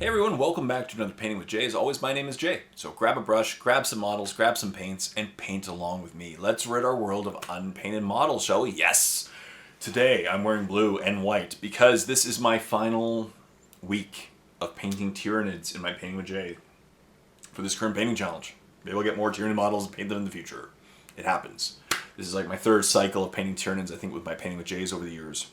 Hey everyone, welcome back to another Painting with Jay. As always, my name is Jay. So grab a brush, grab some models, grab some paints, and paint along with me. Let's rid our world of unpainted models, shall we? Yes! Today I'm wearing blue and white because this is my final week of painting Tyranids in my Painting with Jay for this current painting challenge. Maybe I'll get more Tyranid models and paint them in the future. It happens. This is like my third cycle of painting Tyranids, I think, with my Painting with Jays over the years.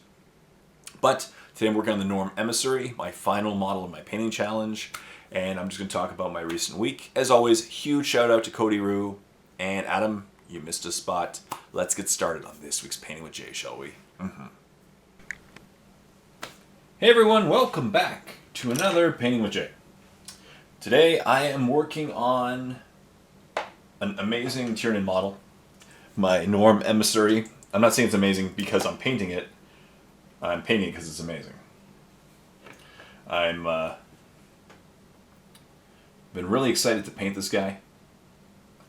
But today I'm working on the Norm Emissary, my final model of my painting challenge, and I'm just going to talk about my recent week. As always, huge shout out to Cody Rue and Adam. You missed a spot. Let's get started on this week's Painting with Jay, shall we? Hey everyone, welcome back to another Painting with Jay. Today I am working on an amazing Tyranid model, my Norm Emissary. I'm not saying it's amazing because I'm painting it. I'm painting it because it's amazing. I'm been really excited to paint this guy.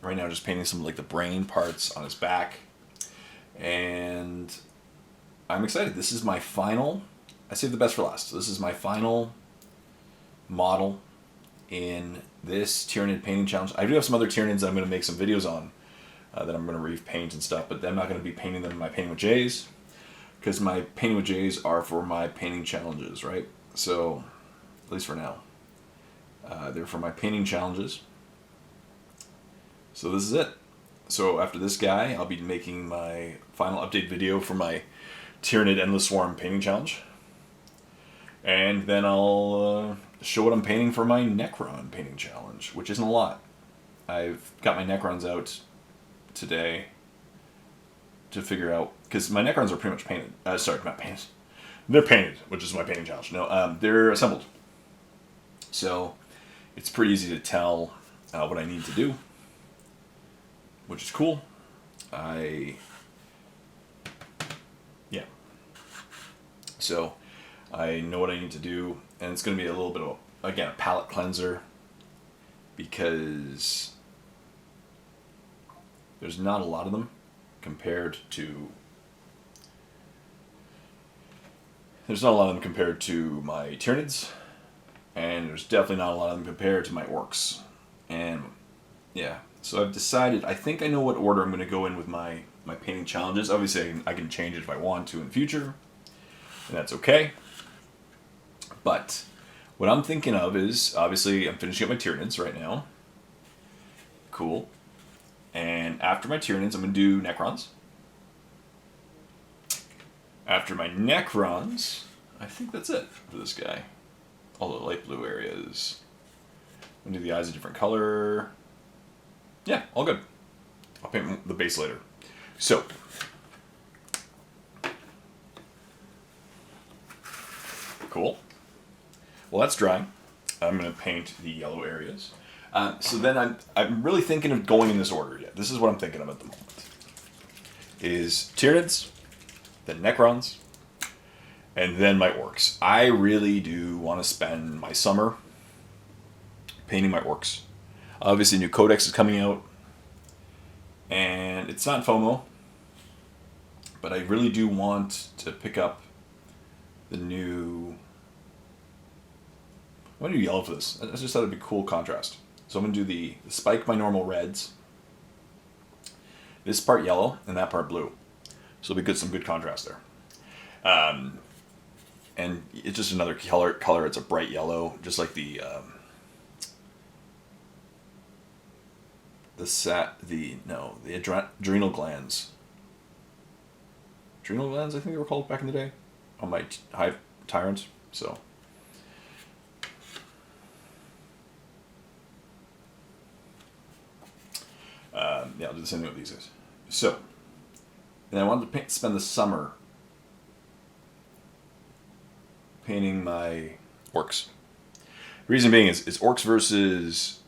Right now, just painting some like the brain parts on his back, and I'm excited. This is my final. I saved the best for last. So this is my final model in this Tyranid painting challenge. I do have some other Tyranids that I'm going to make some videos on that I'm going to repaint and stuff, but I'm not going to be painting them in my Painting with Jays, because my Painting with Jays are for my painting challenges, right? So, at least for now. They're for my painting challenges. So this is it. So after this guy, I'll be making my final update video for my Tyranid Endless Swarm painting challenge. And then I'll show what I'm painting for my Necron painting challenge, which isn't a lot. I've got my Necrons out today to figure out, because my Necrons are pretty much painted. Sorry, not painted. They're painted, which is my painting challenge. No, they're assembled. So it's pretty easy to tell what I need to do, which is cool. Yeah. So I know what I need to do, and it's going to be a little bit of, again, a palette cleanser, because there's not a lot of them compared to my Tyranids, and there's definitely not a lot of them compared to my Orcs. And yeah, so I've decided, I think I know what order I'm going to go in with my painting challenges. Obviously I can change it if I want to in the future, and that's okay. But what I'm thinking of is, obviously I'm finishing up my Tyranids right now. Cool. And after my Tyranids, I'm going to do Necrons. After my Necrons, I think that's it for this guy. All the light blue areas. I'm going to do the eyes a different color. Yeah, all good. I'll paint the base later. So, cool. Well, that's drying. I'm going to paint the yellow areas. So then I'm really thinking of going in this order yet. This is what I'm thinking of at the moment. Is Tyranids, then Necrons, and then my Orcs. I really do want to spend my summer painting my Orcs. Obviously, new Codex is coming out, and it's not FOMO, but I really do want to pick up the new... I want to do yellow for this. I just thought it'd be cool contrast. So I'm going to do the spike my normal reds, this part yellow, and that part blue. So it'll be good, some good contrast there. And it's just another color. It's a bright yellow, just like the adrenal glands. Adrenal glands, I think they were called back in the day, on my hive tyrants. So. Yeah, I'll do the same thing with these guys. So, and I wanted to spend the summer painting my Orcs. The reason being is Orcs versus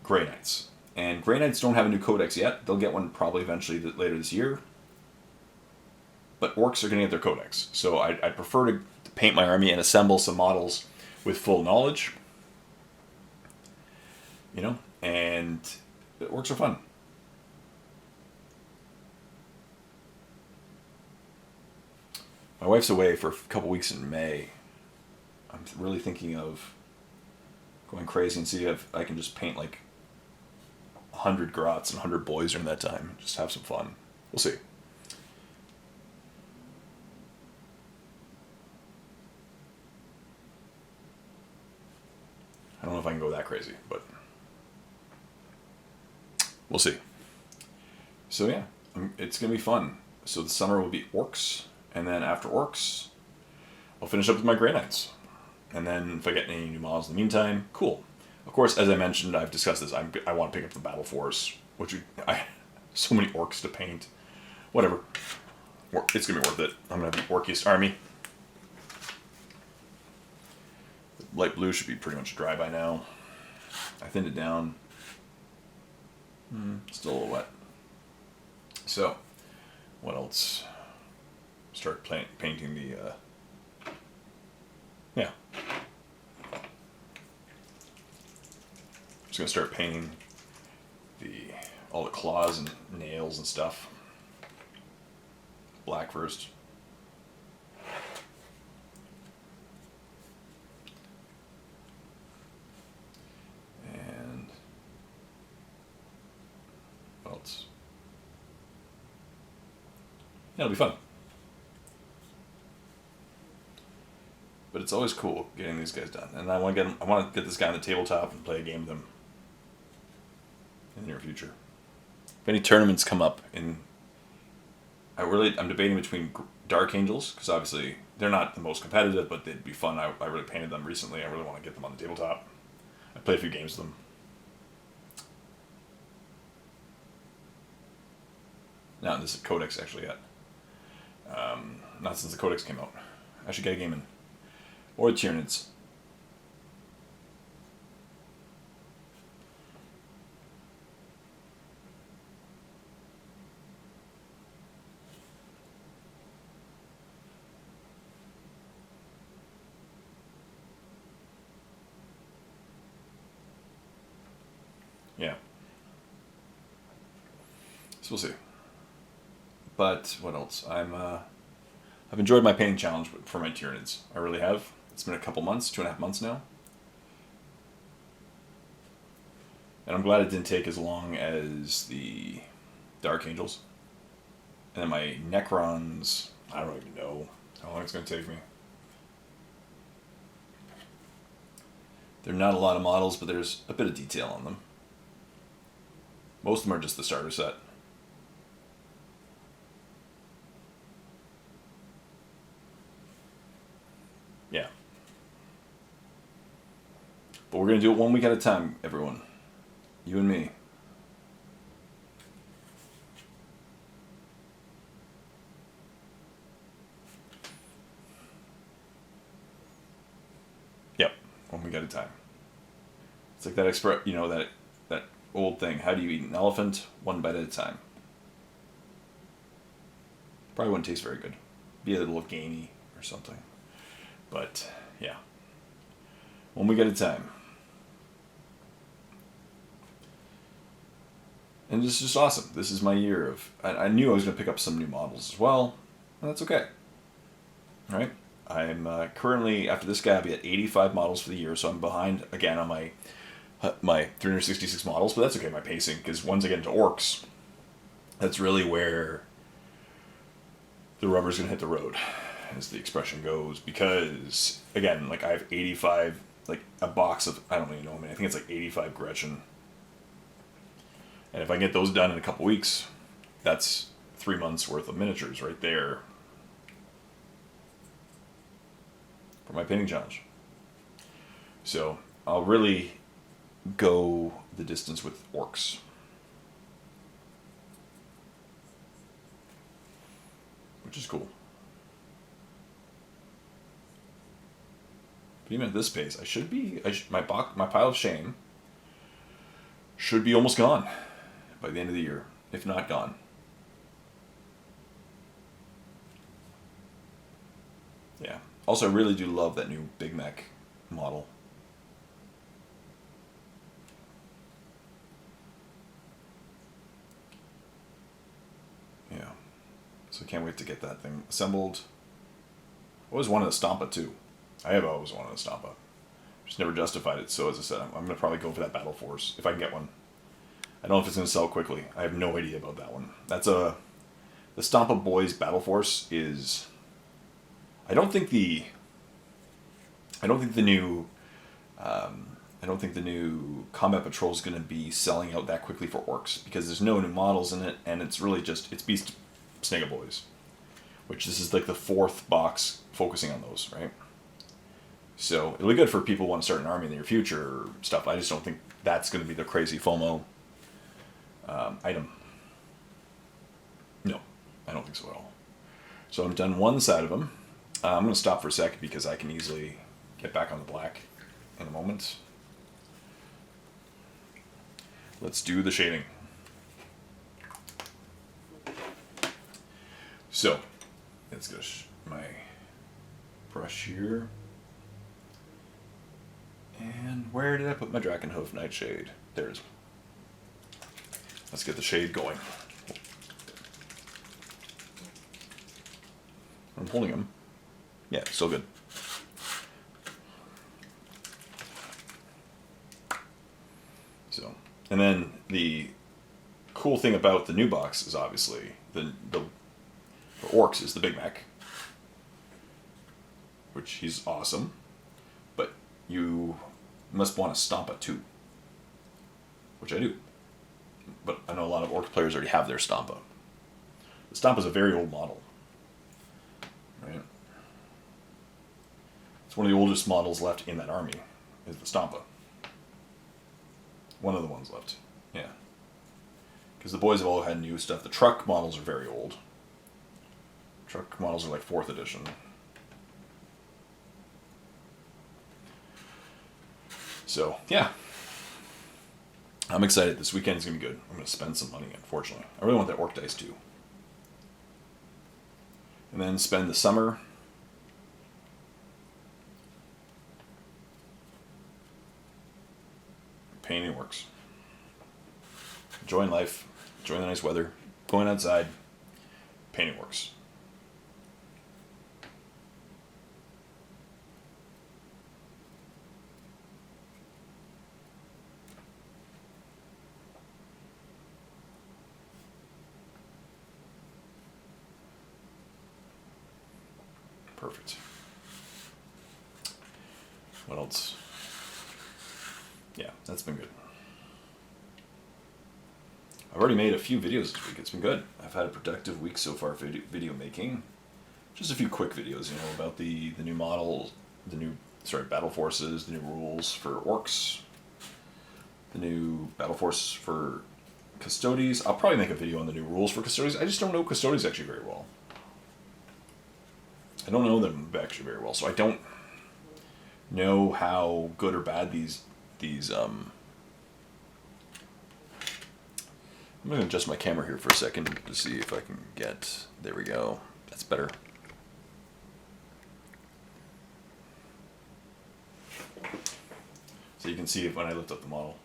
Grey Knights. And Grey Knights don't have a new Codex yet. They'll get one probably eventually later this year. But Orcs are going to get their Codex. So I prefer to paint my army and assemble some models with full knowledge. You know, and the Orcs are fun. My wife's away for a couple weeks in May. I'm really thinking of going crazy and see if I can just paint like 100 grots and 100 boys during that time. Just have some fun. We'll see. I don't know if I can go that crazy, but we'll see. So yeah, it's going to be fun. So the summer will be Orcs, and then after Orcs, I'll finish up with my Grey Knights. And then if I get any new models in the meantime, cool. Of course, as I mentioned, I've discussed this, I want to pick up the Battle Force, which so many Orcs to paint. Whatever. It's going to be worth it. I'm going to have the Orkiest army. Light blue should be pretty much dry by now. I thinned it down. Still a little wet. So, what else? Start painting the, yeah. Just gonna start painting all the claws and nails and stuff. Black first. And what else? Yeah, it'll be fun. But it's always cool getting these guys done, and I want to get this guy on the tabletop and play a game with him in the near future. If any tournaments come up I'm debating between Dark Angels, because obviously they're not the most competitive, but they'd be fun. I really painted them recently. I really want to get them on the tabletop. I played a few games with them. Not in this Codex actually yet. Not since the Codex came out. I should get a game in. Or the Tyranids. Yeah. So we'll see. But what else? I've enjoyed my painting challenge for my Tyranids. I really have. It's been a couple months, 2.5 months now. And I'm glad it didn't take as long as the Dark Angels. And then my Necrons, I don't even know how long it's going to take me. They're not a lot of models, but there's a bit of detail on them. Most of them are just the starter set. Yeah. But we're going to do it 1 week at a time, everyone. You and me. Yep, 1 week at a time. It's like that that old thing. How do you eat an elephant? 1 bite at a time. Probably wouldn't taste very good. Be a little gamey or something. But, yeah. 1 week at a time. And this is just awesome. This is my year of... I knew I was going to pick up some new models as well. And that's okay. Alright? I'm currently, after this guy, I'll be at 85 models for the year. So I'm behind, again, on my 366 models. But that's okay, my pacing. Because once I get into Orcs, that's really where the rubber's going to hit the road, as the expression goes. Because, again, like I have 85, like a box of, I don't even know, I think it's like 85 Gretchen. And if I get those done in a couple weeks, that's 3 months worth of miniatures right there for my painting challenge. So I'll really go the distance with Orcs. Which is cool. But even at this pace, my pile of shame should be almost gone by the end of the year, if not gone. Yeah. Also, I really do love that new Big Mech model. Yeah. So I can't wait to get that thing assembled. I always wanted a Stompa too. I have always wanted a Stompa. Just never justified it. So as I said, I'm going to probably go for that Battle Force if I can get one. I don't know if it's going to sell quickly. I have no idea about that one. That's the Stompa Boys Battle Force is. I don't think the new Combat Patrol is going to be selling out that quickly for Orcs because there's no new models in it, and it's really just it's Beast Snega Boys, which this is like the 4th box focusing on those, right? So it'll be good for people who want to start an army in the near future or stuff. I just don't think that's going to be the crazy FOMO item. No, I don't think so at all. So I've done one side of them. I'm going to stop for a second because I can easily get back on the black in a moment. Let's do the shading. So, let's get my brush here. And where did I put my Drakenhoof Nightshade? There it is. Let's get the shade going. I'm holding them. Yeah, so good. So, and then the cool thing about the new box is obviously for Orcs is the Big Mac, which he's awesome, but you must want a Stompa too, which I do. But I know a lot of Orc players already have their Stompa. The Stompa is a very old model, right? It's one of the oldest models left in that army, is the Stompa. One of the ones left, yeah. Because the boys have all had new stuff. The truck models are very old. Truck models are like 4th edition. So, yeah. I'm excited. This weekend is going to be good. I'm going to spend some money, unfortunately. I really want that Orc dice, too. And then spend the summer painting Orcs. Enjoying life. Enjoying the nice weather. Going outside. Painting Orcs. Perfect. What else? Yeah, that's been good. I've already made a few videos this week. It's been good. I've had a productive week so far video making. Just a few quick videos, about the new models, battle forces, the new rules for Orcs, the new battle force for Custodes. I'll probably make a video on the new rules for Custodes. I just don't know Custodes actually very well. I don't know them actually very well, so I don't know how good or bad these I'm going to adjust my camera here for a second to see if I can get, there we go, that's better. So you can see it when I lift up the model.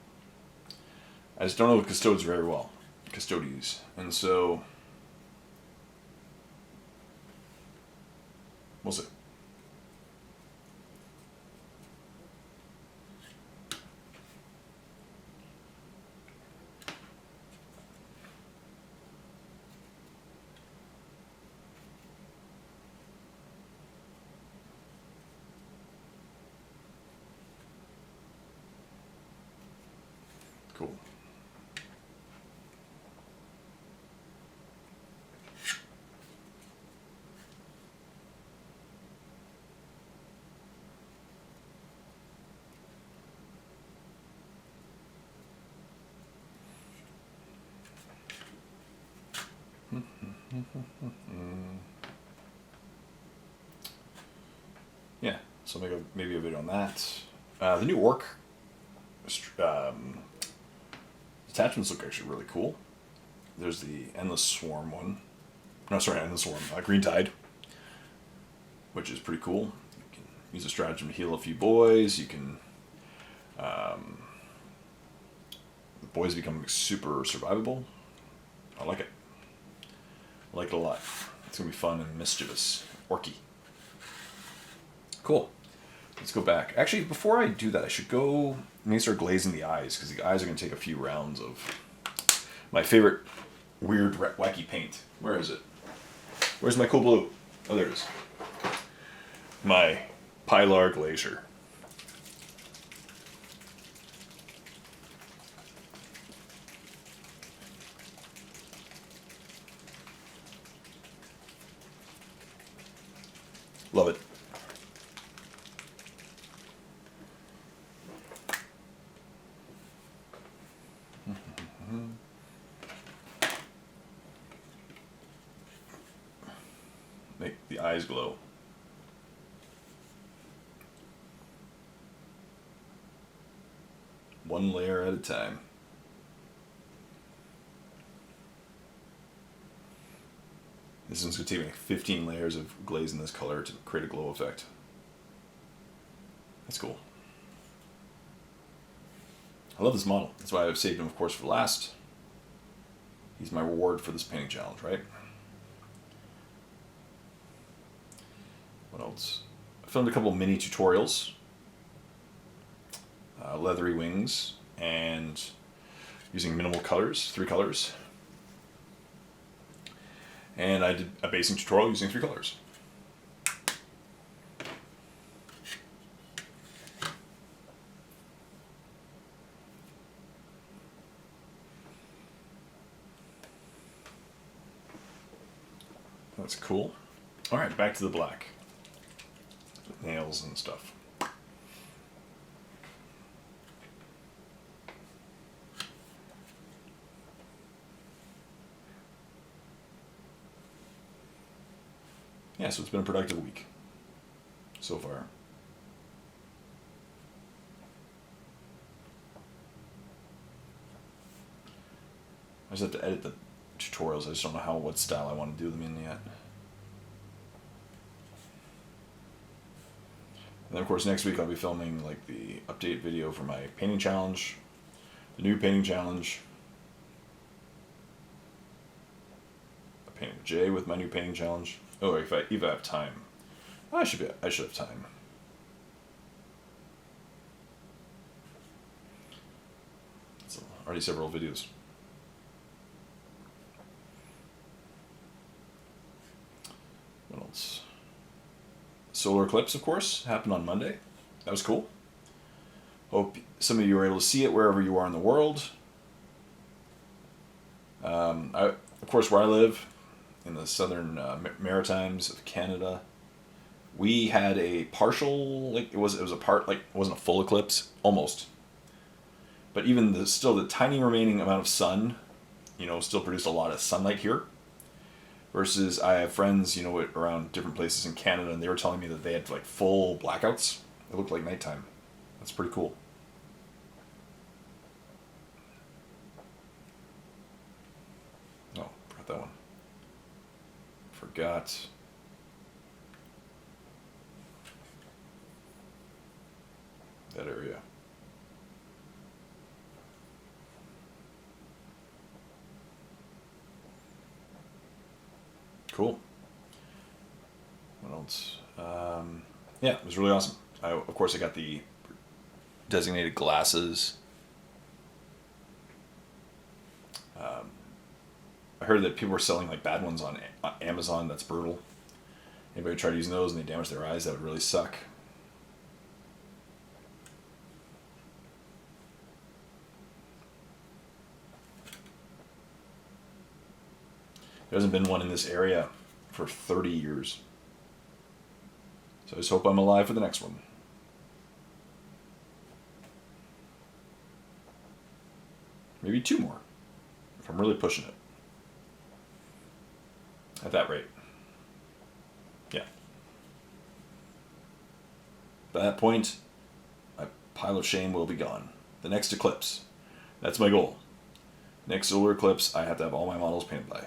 I just don't know Custodes very well, Custodes, and so we'll see. Cool. Yeah, so maybe a video on that. The new Orc attachments look actually really cool. There's the Endless Swarm one. No, sorry, Endless Swarm. Green Tide, which is pretty cool. You can use a stratagem to heal a few boys. You can... the boys become super survivable. I like it. I like it a lot. It's going to be fun and mischievous. Orky. Cool. let's go back. Actually, before I do that, I should go maybe start glazing the eyes, because the eyes are going to take a few rounds of my favorite weird, wacky paint. Where is it? Where's my cool blue? Oh, there it is. My Pilar Glacier. Love it. Make the eyes glow. One layer at a time. This one's going to take me 15 layers of glaze in this color to create a glow effect. That's cool. I love this model. That's why I've saved him, of course, for last. He's my reward for this painting challenge, right? What else? I filmed a couple mini tutorials. Leathery wings and using minimal colors, 3 colors. And I did a basing tutorial using 3 colors. That's cool. All right, back to the black. Nails and stuff. Yeah, so it's been a productive week so far. I just have to edit the tutorials. I just don't know what style I want to do them in yet. And then of course next week I'll be filming like the update video for my painting challenge, the new painting challenge. I painted with Jay with my new painting challenge. Oh, if I have time. I should have time. So already several videos. What else? Solar eclipse, of course, happened on Monday. That was cool. Hope some of you were able to see it wherever you are in the world. Of course, where I live, in the southern Maritimes of Canada, we had a partial, like it was a part, like it wasn't a full eclipse, almost. But even still the tiny remaining amount of sun, still produced a lot of sunlight here. Versus I have friends, around different places in Canada, and they were telling me that they had like full blackouts. It looked like nighttime. That's pretty cool. Oh, forgot that one. Forgot. That area. Cool. What else? Yeah, it was really awesome. Of course, I got the designated glasses. I heard that people were selling like bad ones on Amazon. That's brutal. Anybody tried using those and they damaged their eyes, that would really suck. There hasn't been one in this area for 30 years. So I just hope I'm alive for the next one. Maybe 2 more, if I'm really pushing it. At that rate. Yeah. By that point, my pile of shame will be gone. The next eclipse. That's my goal. Next solar eclipse, I have to have all my models painted by.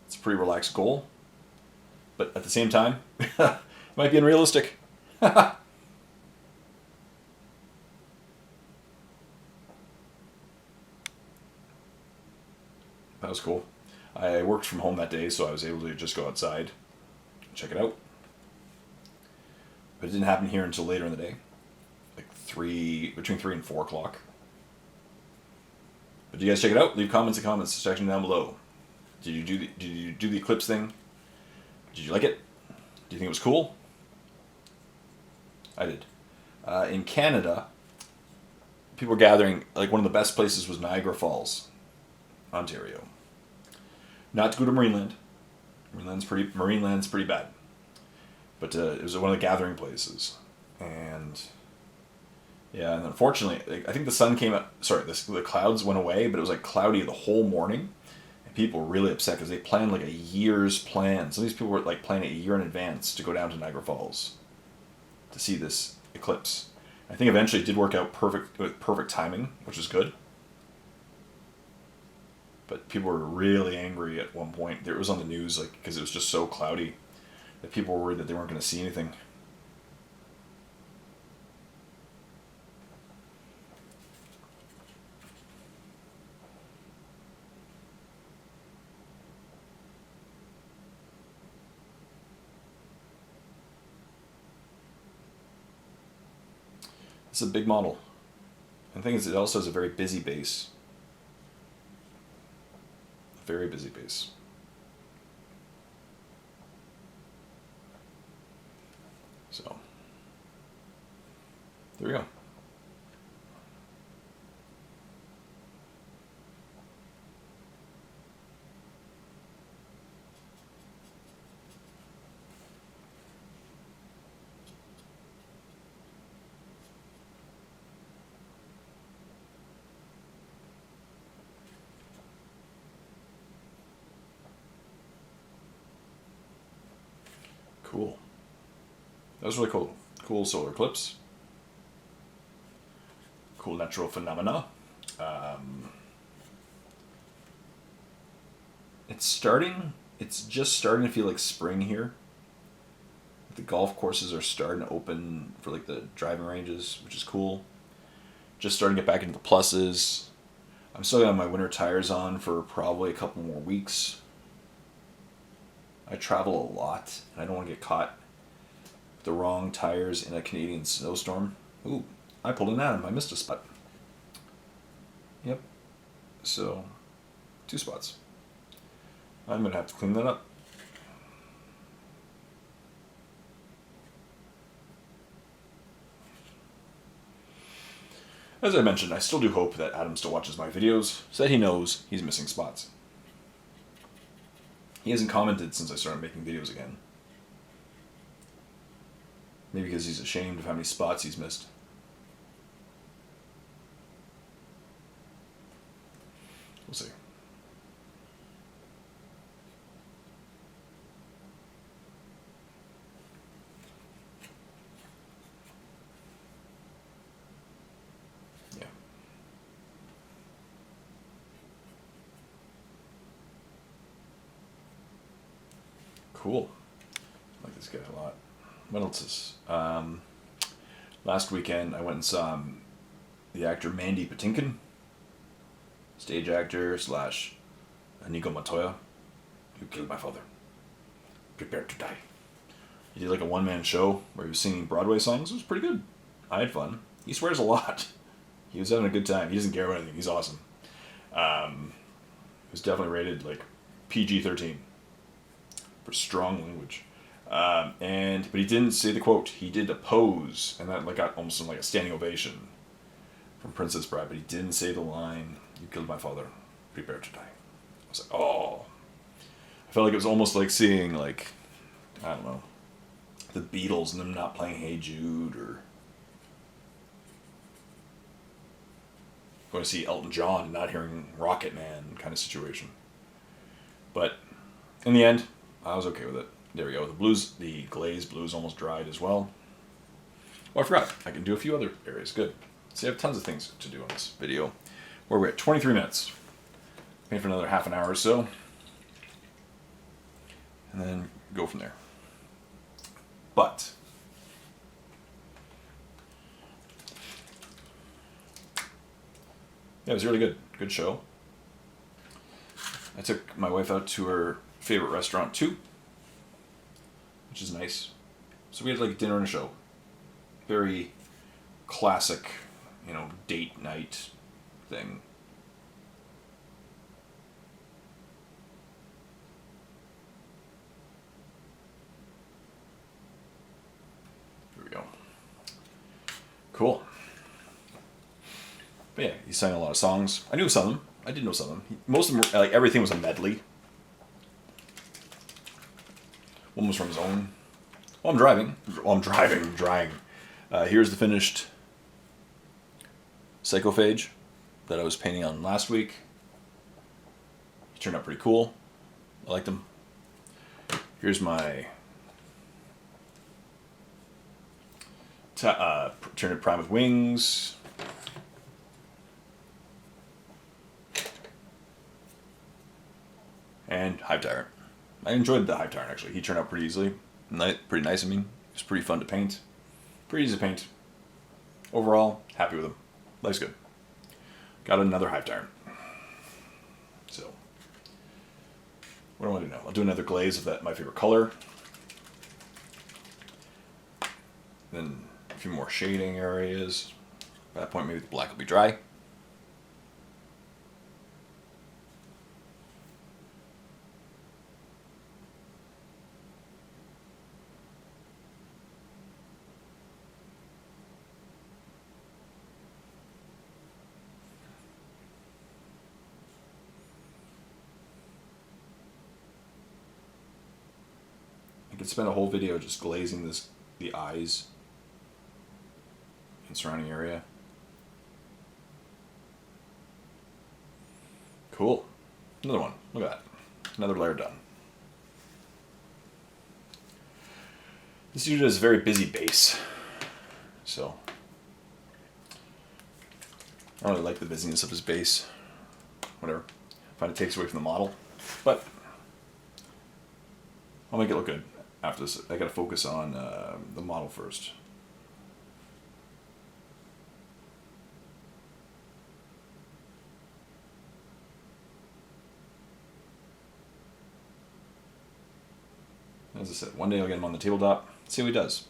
It's a pretty relaxed goal, but at the same time, it might be unrealistic. That was cool. I worked from home that day, so I was able to just go outside and check it out. but it didn't happen here until later in the day, like between 3 and 4 o'clock. But do you guys check it out? Leave comments in the comments section down below. Did you do the eclipse thing? Did you like it? Do you think it was cool? I did. In Canada, people were gathering. Like, one of the best places was Niagara Falls, Ontario. Not to go to Marineland. Marineland's pretty bad. But it was one of the gathering places, and yeah, and unfortunately, I think the sun came up. Sorry, the clouds went away, but it was like cloudy the whole morning, and people were really upset because they planned like a year's plan. Some of these people were like planning a year in advance to go down to Niagara Falls to see this eclipse. I think eventually it did work out perfect timing, which is good. But people were really angry at one point. It was on the news, like, because it was just so cloudy that people were worried that they weren't going to see anything. It's a big model. And the thing is, it also has a very busy base. A very busy base. So, there we go. Cool. That was really cool. Cool solar eclipse. Cool natural phenomena. It's just starting to feel like spring here. The golf courses are starting to open for like the driving ranges, which is cool. Just starting to get back into the pluses. I'm still gonna have my winter tires on for probably a couple more weeks. I travel a lot, and I don't want to get caught with the wrong tires in a Canadian snowstorm. Ooh, I pulled an atom. I missed a spot. Yep. So, 2 spots. I'm going to have to clean that up. As I mentioned, I still do hope that Adam still watches my videos, so that he knows he's missing spots. He hasn't commented since I started making videos again. Maybe because he's ashamed of how many spots he's missed. We'll see. Yeah. Cool. I like this guy a lot. What else is? Last weekend I went and saw the actor Mandy Patinkin, stage actor / Inigo Montoya, who killed my father. Prepare to die. He did like a one-man show where he was singing Broadway songs. It was pretty good. I had fun. He swears a lot. He was having a good time. He doesn't care about anything. He's awesome. It was definitely rated like PG-13 for strong language. But he didn't say the quote. He did a pose, and that like got almost like a standing ovation from Princess Bride. But he didn't say the line, "You killed my father. Prepare to die." I was like, oh. I felt like it was almost like seeing like, I don't know, the Beatles and them not playing "Hey Jude," or going to see Elton John and not hearing Rocket Man kind of situation. But in the end, I was okay with it. There we go. The glazed blues almost dried as well. Oh, I forgot. I can do a few other areas. Good. So I have tons of things to do on this video. Where we're at 23 minutes. Maybe for another half an hour or so. And then go from there. But yeah, it was really good. Good show. I took my wife out to her favorite restaurant too, which is nice. So we had like dinner and a show. Very classic, date night thing. Here we go. Cool. But yeah, he sang a lot of songs. I knew some of them. I did know some of them. Most of them, like everything was a medley. One was from his own. Well, I'm driving. Here's the finished Psychophage that I was painting on last week. He turned out pretty cool. I liked them. Here's my Tyranid Prime with wings. And Hive Tyrant. I enjoyed the Hive Tyrant, actually. He turned out pretty easily. Pretty nice, I mean. It was pretty fun to paint. Pretty easy to paint. Overall, happy with him. Life's good. Got another Hive Tyrant. So, what do I do now? I'll do another glaze of my favorite color. Then a few more shading areas. At that point, maybe the black will be dry. I could spend a whole video just glazing the eyes and surrounding area. Cool. Another one. Look at that. Another layer done. This unit is a very busy base, so I don't really like the busyness of his base. Whatever. I find it takes away from the model, but I'll make it look good. After this, I gotta focus on the model first. As I said, one day I'll get him on the tabletop, see what he does.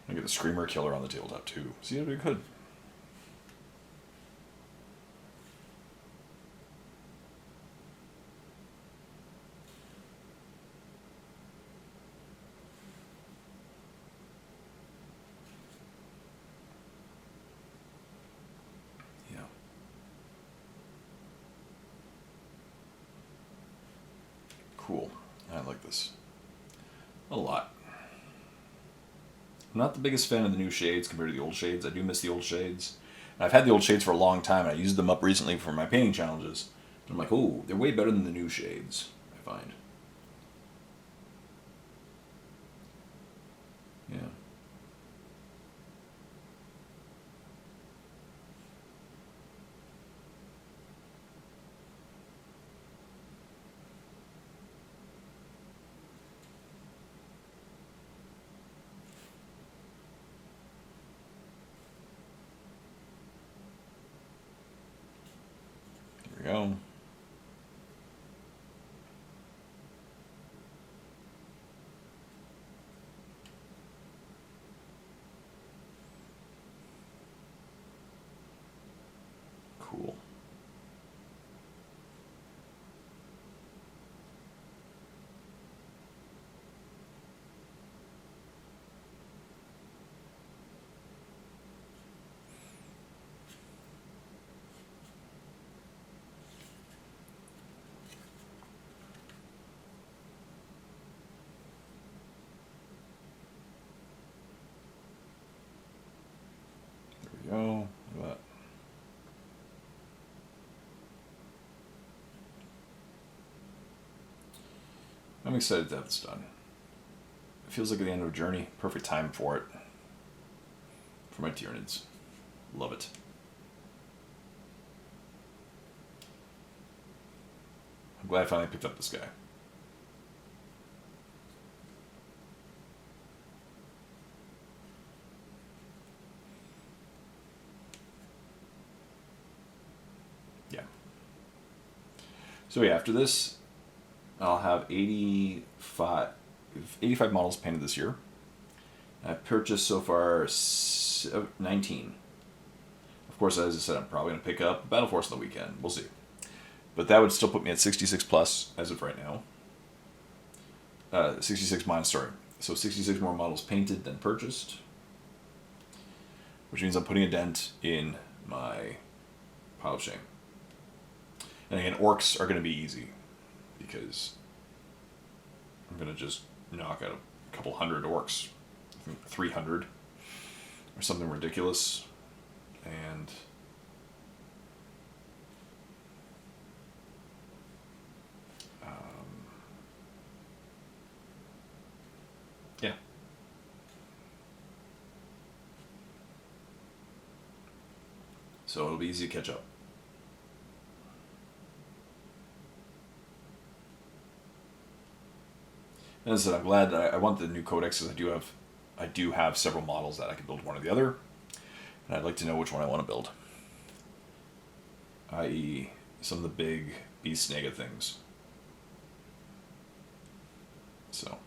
I get the Screamer Killer on the tabletop too. See if we could. Cool. I like this a lot. I'm not the biggest fan of the new shades compared to the old shades. I do miss the old shades. And I've had the old shades for a long time, and I used them up recently for my painting challenges. And I'm like, oh, they're way better than the new shades, I find. Yeah. Go. Cool. Go. Look at that. I'm excited to have this done. It feels like the end of a journey. Perfect time for it. For my Tyranids. Love it. I'm glad I finally picked up this guy. So yeah, after this, I'll have 85 models painted this year. I've purchased so far 19. Of course, as I said, I'm probably going to pick up Battle Force on the weekend. We'll see. But that would still put me at 66 plus as of right now. 66 minus, sorry. So 66 more models painted than purchased. Which means I'm putting a dent in my pile of shame. And again, orcs are going to be easy. Because I'm going to just knock out a couple hundred orcs. I think 300. Or something ridiculous. And yeah. So it'll be easy to catch up. And as I said, I'm glad that I want the new codex because I do have several models that I can build one or the other. And I'd like to know which one I want to build. I.e. some of the big beast snega things. So.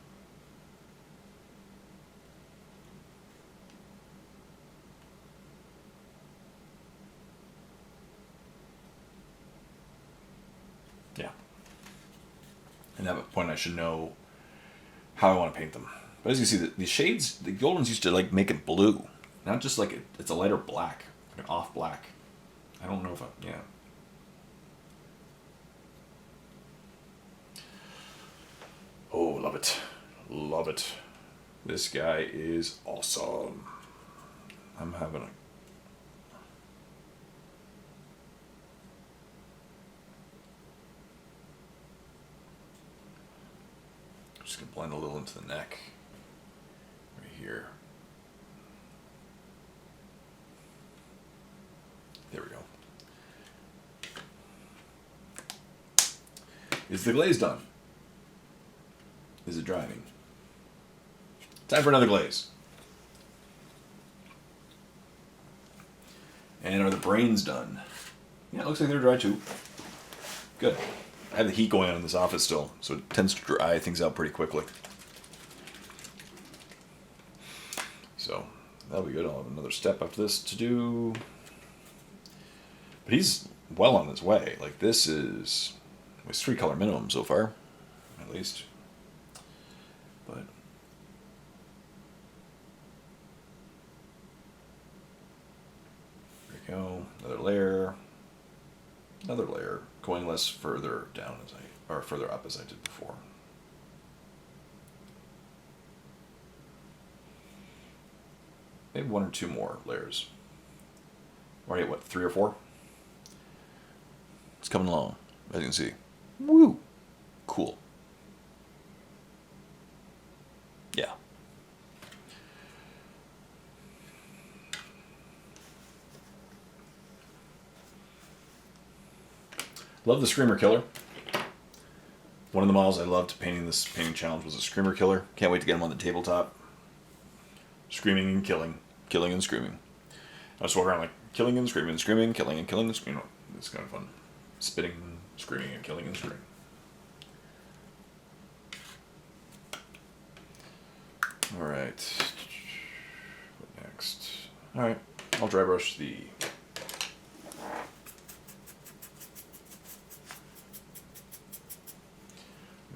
Yeah. And at that point I should know how I want to paint them. But as you see, the shades, the gold ones used to like make it blue. Not just like it's a lighter black, like an off black. I don't know if yeah. Oh, love it. Love it. This guy is awesome. I'm having a... Just gonna blend a little into the neck. Right here. There we go. Is the glaze done? Is it drying? Time for another glaze. And are the brains done? Yeah, it looks like they're dry too. Good. I have the heat going on in this office still, so it tends to dry things out pretty quickly. So, that'll be good. I'll have another step after this to do. But he's well on his way. Like, this is... It's 3-color minimum so far, at least. But... There we go. Another layer. Another layer. Going less further down as or further up as I did before. Maybe 1 or 2 more layers. Already at what, 3 or 4? It's coming along, as you can see. Woo! Cool. Yeah. Love the Screamer Killer. One of the models I loved painting this painting challenge was a Screamer Killer. Can't wait to get him on the tabletop. Screaming and killing. Killing and screaming. I was walking around like killing and screaming, killing and killing and screaming. It's kind of fun. Spitting, screaming, and killing and screaming. Alright. What next? Alright. I'll dry brush the...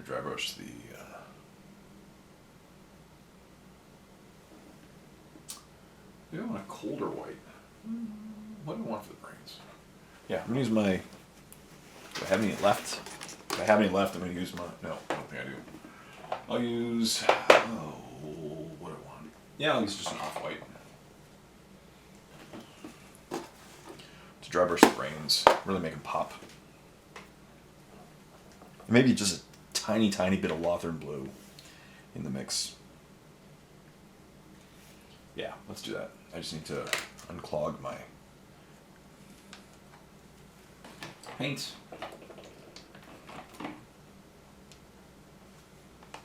Dry brush the... Maybe I want a colder white. What do I want for the brains? Yeah, I'm going to use my... Do I have any left? If I have any left, I'm going to use my... No, I don't think I do. I'll use... Oh, what do I want? Yeah, I'll use just an off-white. To dry brush the brains. Really make them pop. Maybe just a tiny, tiny bit of Lothern blue in the mix. Yeah, let's do that. I just need to unclog my paint.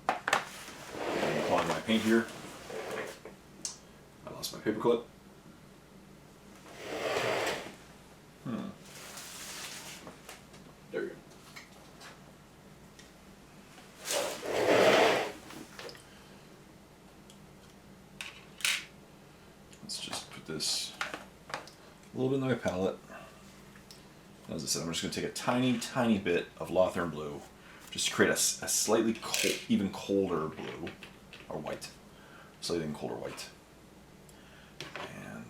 Unclog my paint here. I lost my paper clip. There we go. let's just put this a little bit in my palette. As I said, I'm just going to take a tiny, tiny bit of Lothern blue, just to create a slightly even colder blue, or white, slightly even colder white. And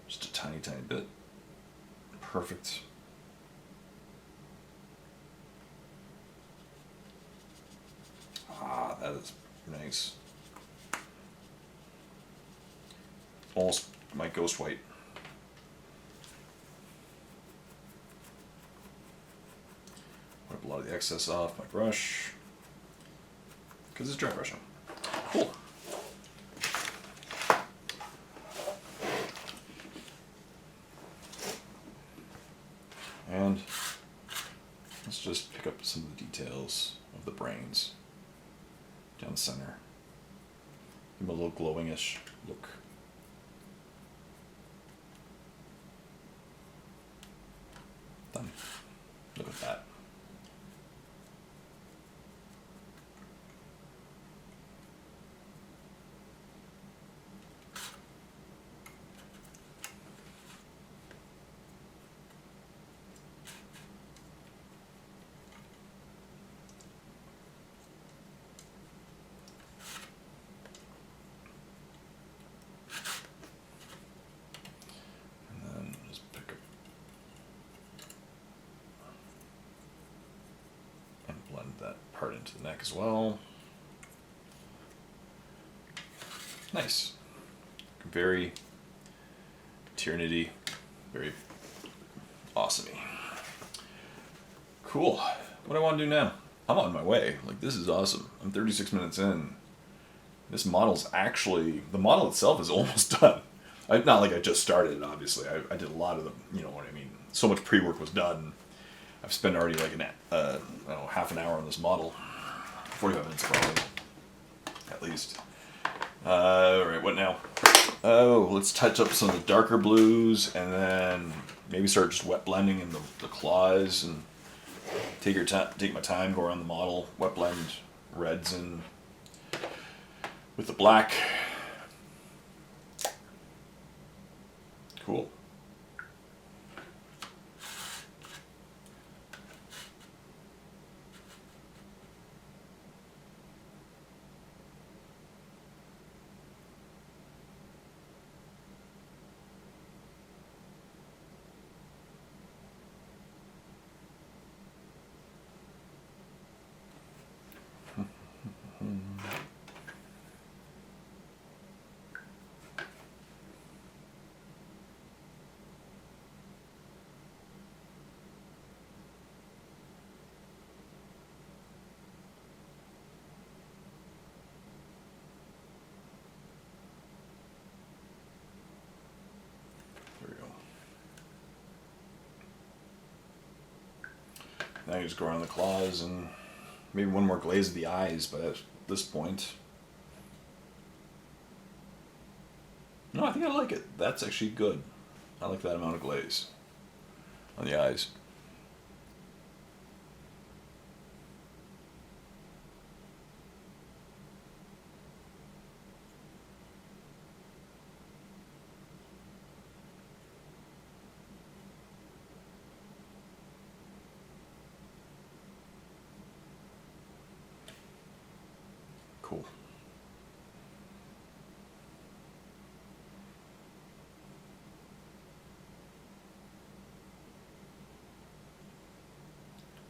just a tiny, tiny bit. Perfect. Ah, that is nice. Almost my ghost white. Wipe a lot of the excess off my brush, because it's dry brushing. Cool. And let's just pick up some of the details of the brains down the center. Give them a little glowingish look. Done. Look at that. That part into the neck as well. Nice. Very Tyranidy, very awesome-y. Cool. What do I want to do now? I'm on my way. Like, this is awesome. I'm 36 minutes in. This model's actually, the model itself is almost done. Not like I just started, obviously. I did a lot of the, you know what I mean. So much pre-work was done. I've spent already like I don't know, half an hour on this model. 45 minutes probably, at least. Alright, what now? Oh, let's touch up some of the darker blues, and then maybe start just wet blending in the claws, and take my time, go around the model, wet blend reds in with the black. Cool. Now you just go around the claws and maybe one more glaze of the eyes, but at this point. No, I think I like it. That's actually good. I like that amount of glaze on the eyes. Cool.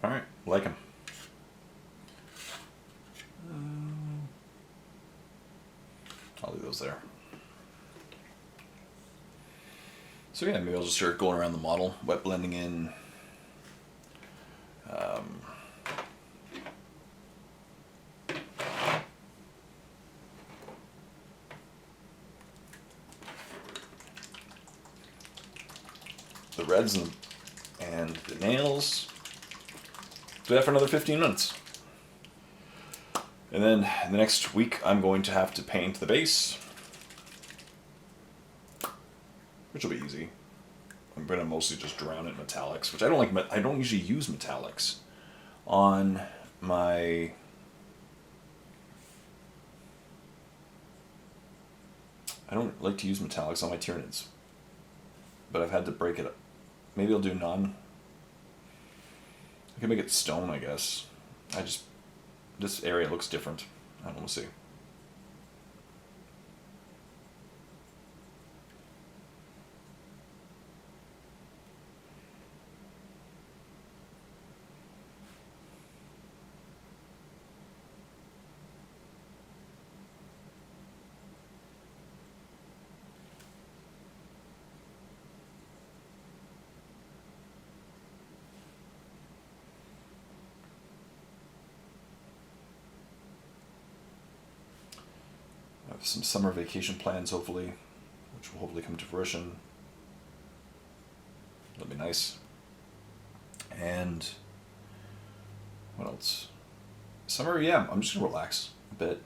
All right, like them. I'll leave those there. So yeah, maybe I'll just start going around the model, wet blending in. The reds and the nails. Do that for another 15 minutes. And then the next week I'm going to have to paint the base, which will be easy. I'm going to mostly just drown it in metallics, which I don't like. I don't usually use metallics on my I don't like to use metallics on my Tyranids, but I've had to break it up. Maybe I'll do non. I can make it stone, I guess. This area looks different. I don't know, we'll see. I have some summer vacation plans, hopefully, which will hopefully come to fruition. That'll be nice. And what else? Summer, yeah, I'm just gonna relax a bit.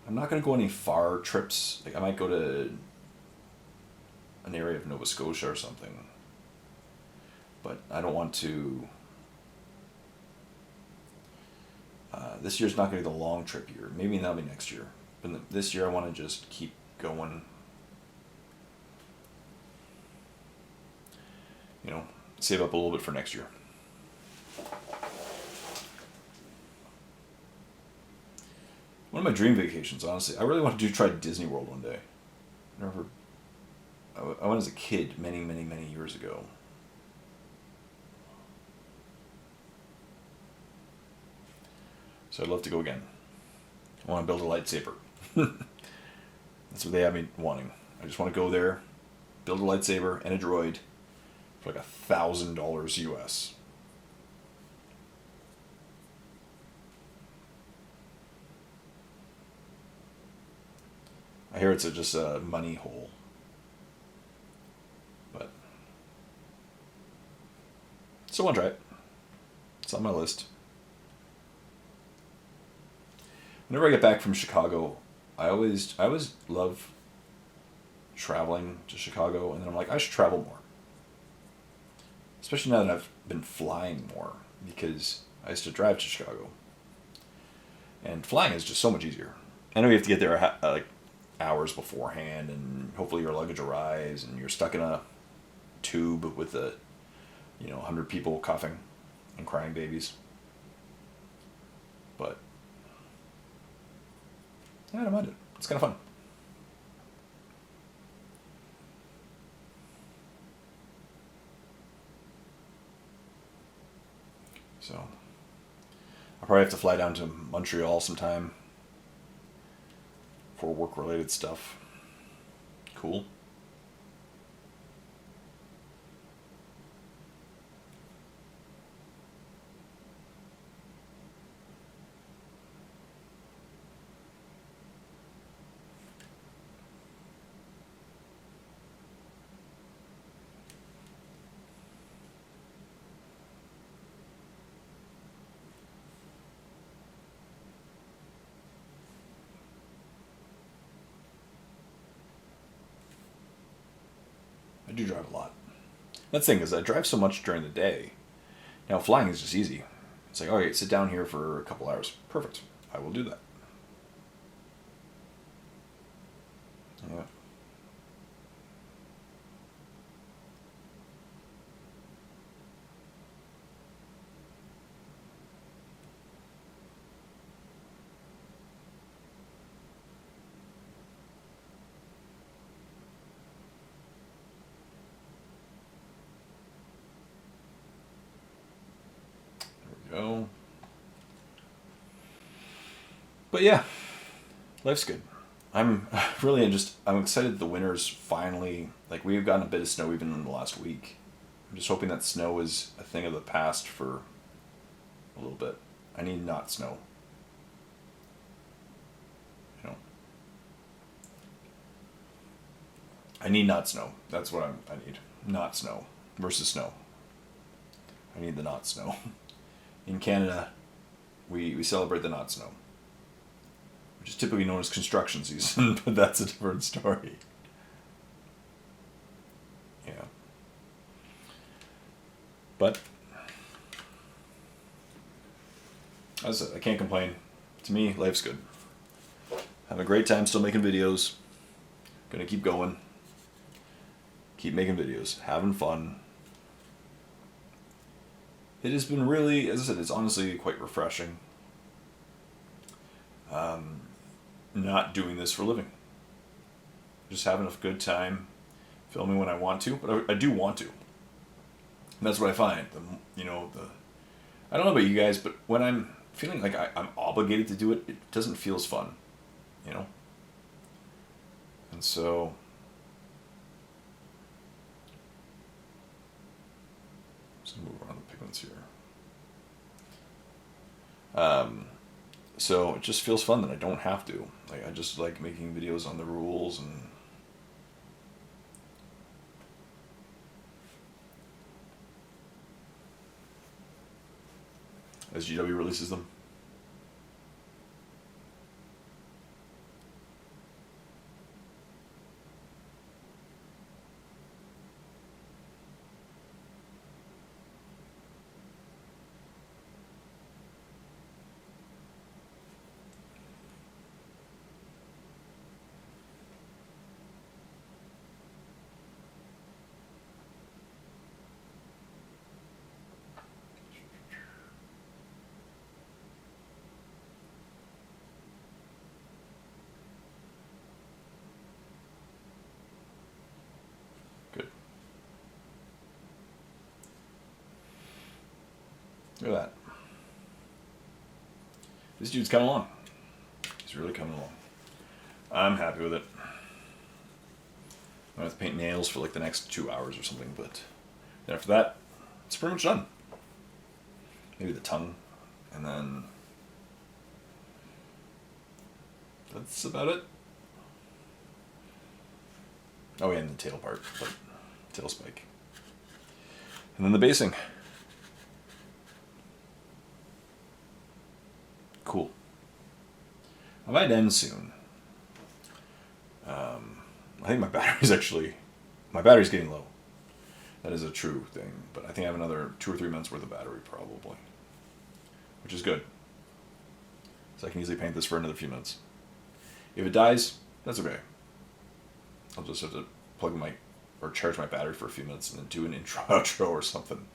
I'm not gonna go any far trips. Like I might go to an area of Nova Scotia or something, but I don't want to. This year's not going to be the long trip year. Maybe that'll be next year. But this year I want to just keep going. You know, save up a little bit for next year. One of my dream vacations, honestly, I really want to try Disney World one day. I went as a kid many years ago. So I'd love to go again. I want to build a lightsaber. That's what they have me wanting. I just want to go there, build a lightsaber and a droid for like $1,000 US. I hear it's just a money hole. But still want to try it. It's on my list. Whenever I get back from Chicago, I always love traveling to Chicago, and then I'm like, I should travel more. Especially now that I've been flying more, because I used to drive to Chicago. And flying is just so much easier. I know you have to get there like hours beforehand, and hopefully your luggage arrives, and you're stuck in a tube with 100 people coughing and crying babies. But yeah, I don't mind it. It's kind of fun. So I'll probably have to fly down to Montreal sometime for work-related stuff. Cool. I do drive a lot. That's the thing is I drive so much during the day. Now flying is just easy. It's like, okay, sit down here for a couple hours. Perfect. I will do that. Yeah. Go. But yeah, life's good. I'm excited the winter's finally, like we've gotten a bit of snow even in the last week. I'm just hoping that snow is a thing of the past for a little bit. I need not snow. I need not snow. That's what I need. Not snow versus snow. I need the not snow. In Canada, we celebrate the not snow, which is typically known as construction season, but that's a different story. Yeah. But as I said, I can't complain. To me, life's good. Have a great time still making videos. Gonna keep going. Keep making videos. Having fun. It has been really, as I said, it's honestly quite refreshing. Not doing this for a living. Just having a good time, filming when I want to, but I do want to. And that's what I find. I don't know about you guys, but when I'm feeling like I'm obligated to do it, it doesn't feel as fun, you know? And so, just gonna move around the pigments here. So it just feels fun that I don't have to. Like, I just like making videos on the rules and as GW releases them. Good. Look at that. This dude's coming along. He's really coming along. I'm happy with it. I have to paint nails for like the next 2 hours or something, but then after that, it's pretty much done. Maybe the tongue, and then that's about it. Oh, yeah, and the tail part, but tail spike. And then the basing. Cool. I might end soon. I think my battery's getting low. That is a true thing, but I think I have another 2 or 3 months worth of battery probably, which is good. So I can easily paint this for another few months. If it dies, that's okay. I'll just have to charge my battery for a few minutes and then do an intro, outro or something.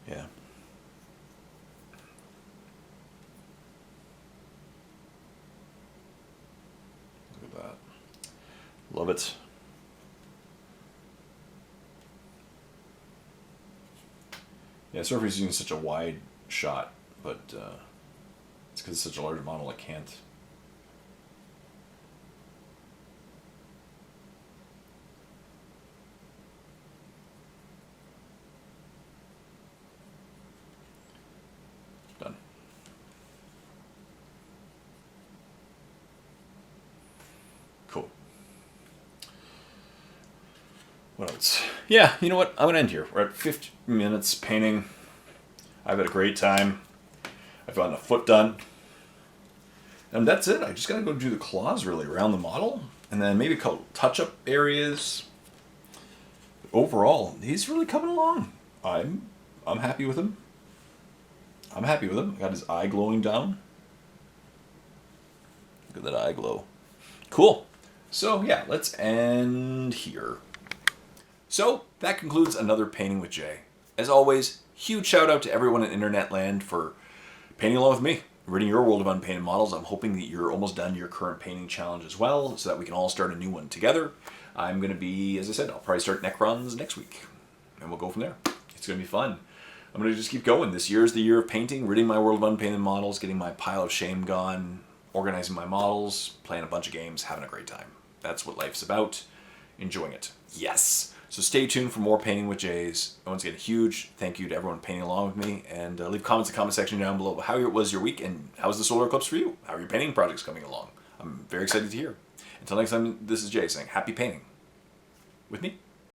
Yeah. Look at that. Love it. Yeah, sorry for using such a wide shot, but it's because it's such a large model I can't. Done. Cool. What else? Yeah, you know what? I'm going to end here. We're at 50 minutes painting. I've had a great time. I've gotten a foot done. And that's it. I just got to go do the claws really around the model. And then maybe a couple touch-up areas. But overall, he's really coming along. I'm happy with him. I'm happy with him. Got his eye glowing down. Look at that eye glow. Cool. So yeah, let's end here. So that concludes another Painting with Jay. As always, huge shout out to everyone in internet land for painting along with me, ridding your world of unpainted models. I'm hoping that you're almost done your current painting challenge as well, so that we can all start a new one together. I'm going to be, as I said, I'll probably start Necrons next week, and we'll go from there. It's going to be fun. I'm going to just keep going. This year is the year of painting, ridding my world of unpainted models, getting my pile of shame gone, organizing my models, playing a bunch of games, having a great time. That's what life's about. Enjoying it. Yes. So stay tuned for more Painting with Jays. Once again, a huge thank you to everyone painting along with me. And leave comments in the comment section down below about how was your week and how's the solar eclipse for you? How are your painting projects coming along? I'm very excited to hear. Until next time, this is Jay saying happy painting with me.